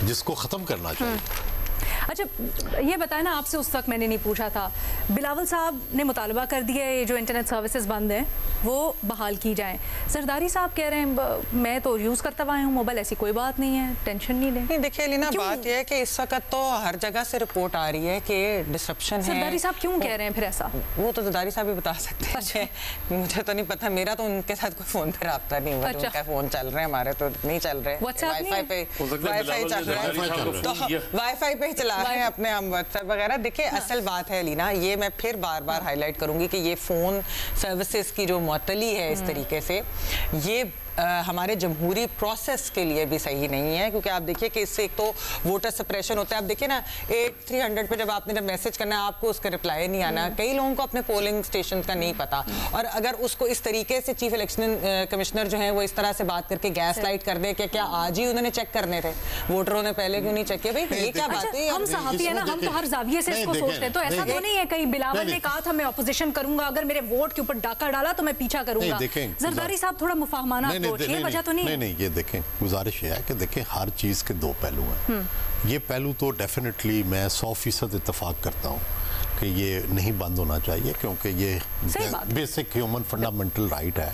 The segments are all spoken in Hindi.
जिसको ख़त्म करना चाहिए। अच्छा ये बताएं ना, आपसे उस वक्त मैंने नहीं पूछा था, बिलावल साहब ने मुतालबा कर दिया है ये जो इंटरनेट सर्विसेज बंद हैं वो बहाल की जाएं। जरदारी साहब कह रहे हैं मैं तो यूज़ करता हुआ हूँ मोबाइल, ऐसी कोई बात नहीं है, टेंशन नहीं लें। नहीं देखिए लीना, बात यह है कि इस वक्त तो हर जगह से रिपोर्ट आ रही है कि डिसरप्शन है। जरदारी साहब क्यों कह रहे हैं फिर ऐसा? वो तो जरदारी साहब ही बता सकते हैं, मुझे तो नहीं पता, मेरा तो उनके साथ कोई फ़ोन पे रब्ता नहीं हुआ। उनका फ़ोन चल रहे हैं, हमारे तो नहीं चल रहे, वाईफाई पे चल रहा है, तो वाईफाई पे चला रहे हैं अपने हम व्हाट्सएप वगैरह। देखिए असल बात है लीना, ये मैं फिर बार बार हाईलाइट करूंगी कि ये फ़ोन सर्विसेज की जो मुअत्तली है इस तरीके से, ये हमारे जमहूरी प्रोसेस के लिए भी सही नहीं है, क्योंकि आप देखिए कि इससे एक तो वोटर सप्रेशन होता है। आप देखिए ना 8300 पे जब आपने मैसेज करना है आपको उसका रिप्लाई नहीं आना, कई लोगों को अपने पोलिंग स्टेशन का नहीं पता, और अगर उसको इस तरीके से चीफ इलेक्शन कमिश्नर जो है वो इस तरह से बात करके गैस लाइट कर दे कि क्या आज ही उन्होंने चेक करने थे, वोटरों ने पहले क्यों नहीं चेक किया? भाई ये क्या बात है? हम सहाफ़ी है ना, हम तो हर जाविये से इसको सोचते हैं, तो ऐसा तो नहीं है कहीं बिलावल ने कहा था मैं ऑपोजिशन करूंगा, अगर मेरे वोट के ऊपर डाका डाला तो मैं पीछा करूंगा। जरदारी साहब थोड़ा मुफाहमाना अप्रोच, ये वजह तो नहीं, ये देखें, गुजारिश ये है कि देखें हर चीज़ के दो पहलू हैं। ये पहलू तो डेफिनेटली मैं 100% इत्तेफाक करता हूँ कि ये नहीं बंद होना चाहिए, क्योंकि ये बेसिक ह्यूमन फंडामेंटल राइट है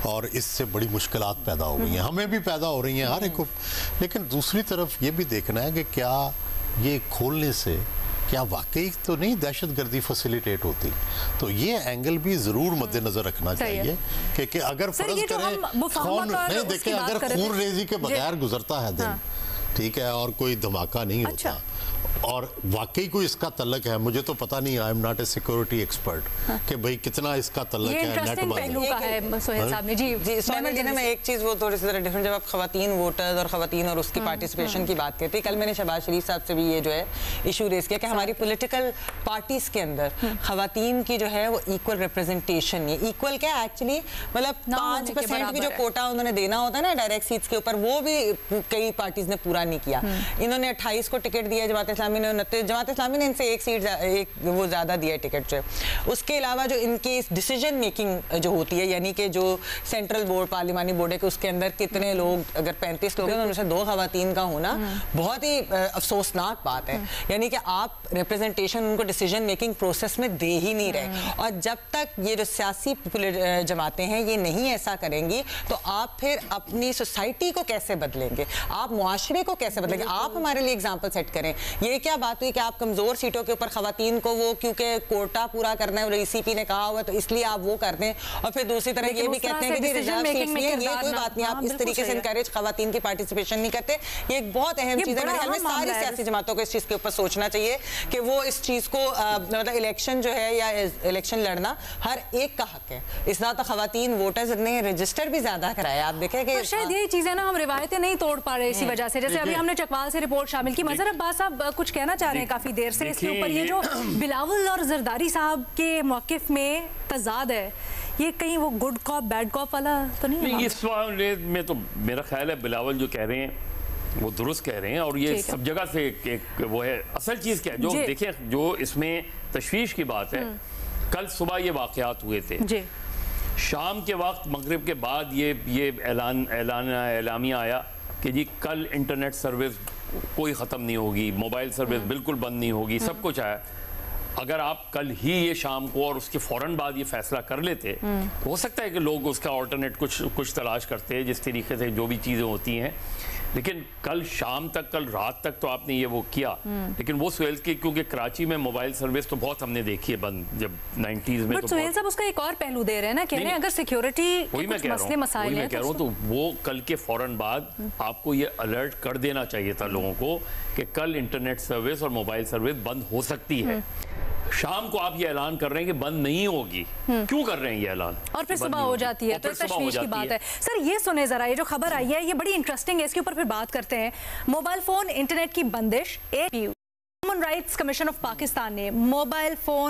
और इससे बड़ी मुश्किलात पैदा हो गई हैं, हमें भी पैदा हो रही हैं हर एक को। लेकिन दूसरी तरफ ये भी देखना है कि क्या ये खोलने से क्या वाकई तो नहीं दहशतगर्दी फैसिलिटेट होती, तो ये एंगल भी जरूर मद्देनजर रखना चाहिए कि अगर फर्ज करें खून नहीं देखें, अगर खून रेजी के बगैर गुजरता है दिन, ठीक है, और कोई धमाका नहीं होता और वाकई कोई इसका तल्लक है, मुझे तो पता नहीं, I am not a security expert कि भाई कितना इसका तल्लक है नेट पहलू का है। सोहेल साहब ने जी सॉरी मैं एक चीज़ वो थोड़ी सी ज़रा डिफरेंट, जब आप खवातीन वोटर्स और खवातीन और उसकी पार्टिसिपेशन की बात करती, कल मैंने शहबाज शरीफ साहब से भी ये जो है इशू रेस किया कि हमारी पोलिटिकल पार्टीज के अंदर खवातीन की जो है वो इक्वल रिप्रेजेंटेशन नहीं, इक्वल क्या एक्चुअली मतलब 5% की जो कोटा उन्होंने देना होता है ना डायरेक्ट सीट्स के ऊपर, वो भी कई पार्टीज ने पूरा नहीं किया। इन्होंने 28 को टिकट दिया, जमात इस्लामी ने 29, जमात इस्लामी ने इनसे एक सीट वो ज़्यादा दिया टिकट से। उसके अलावा जो इनकी डिसीजन मेकिंग जो होती है, यानी कि जो सेंट्रल बोर्ड पार्लिमानी बोर्ड है कि उसके अंदर कितने लोग, अगर 35 लोग हैं उनमें से 2 खवातीन का होना बहुत ही अफसोसनाक बात है। यानी कि आप रिप्रेजेंटेशन उनको डिसीजन मेकिंग प्रोसेस में दे ही नहीं रहे, और जब तक ये जो सियासी जमातें हैं ये नहीं ऐसा करेंगी तो आप फिर अपनी सोसाइटी को कैसे बदलेंगे, आप मुआशरे को कैसे बदलेंगे? आप हमारे लिए एग्जाम्पल सेट करें। ये क्या बात हुई कि आप कमजोर सीटों के ऊपर खवातीन को वो क्योंकि कोटा पूरा करना है और ईसीपी ने कहा हुआ तो इसलिए आप वो कर दें, और फिर दूसरी तरफ ये भी कहते हैं कि रिजर्व सीट्स नहीं है, ये कोई बात नहीं, आप इस तरीके से इनकरेज खवातीन की पार्टिसिपेशन नहीं करते। ये एक बहुत अहम चीज़ है, मेरे ख्याल में सारी सियासी जमातों को इस चीज़ के ऊपर सोचना चाहिए कि वो इस चीज़ को मतलब इलेक्शन जो है या इलेक्शन लड़ना हर एक का हक है। इस तरह खवातीन वोटर्स ने रजिस्टर भी ज्यादा कराया, आप देखें कि शायद यही चीजें ना हम रिवायतें नहीं तोड़ पा रहे इसी वजह से। जैसे अभी हमने चकवाल से रिपोर्ट शामिल की, मजहर अब्बास साहब कुछ कहना चाह रहे हैं काफी देर से इसके ऊपर, ये जो बिलावल और जरदारी साहब के मौकिफ में तजाद है, ये कहीं वो गुड कॉप बैड कॉप वाला तो नहीं है? इस मामले में तो मेरा ख्याल है बिलावल जो कह रहे हैं वो दुरुस्त कह रहे हैं, और ये सब जगह से एक वो है। असल चीज़ क्या है जो देखिए, जो इसमें तशवीश की बात है, कल सुबह ये वाक़यात हुए थे, शाम के वक्त मगरिब के बाद ये एलामिया आया कि जी कल इंटरनेट सर्विस कोई ख़त्म नहीं होगी, मोबाइल सर्विस बिल्कुल बंद नहीं होगी, सब कुछ आया। अगर आप कल ही ये शाम को और उसके फ़ौरन बाद ये फैसला कर लेते, हो सकता है कि लोग उसका ऑल्टरनेट कुछ तलाश करते हैं, जिस तरीके से जो भी चीज़ें होती हैं। लेकिन कल शाम तक, कल रात तक तो आपने ये वो किया, लेकिन वो सुहेल की, क्योंकि कराची में मोबाइल सर्विस तो बहुत हमने देखी है बंद, जब 90s में। तो सुहेल साहब उसका एक और पहलू दे रहे हैं ना, कह रहे हैं अगर सिक्योरिटी मसले मसाइल हैं, कह रहा हूँ तो वो कल के फौरन बाद आपको ये अलर्ट कर देना चाहिए था लोगों को कि कल इंटरनेट सर्विस और मोबाइल सर्विस बंद हो सकती है। शाम को आप ये ऐलान कर रहे हैं कि बंद नहीं होगी, क्यों कर रहे हैं ये ऐलान? और फिर सुबह हो जाती है, तो तशवीश की बात है। सर ये सुने जरा, ये जो खबर आई है ये बड़ी इंटरेस्टिंग है, इसके ऊपर फिर बात करते हैं। मोबाइल फोन इंटरनेट की बंदिश, human rights commission of Pakistan ने मोबाइल फोन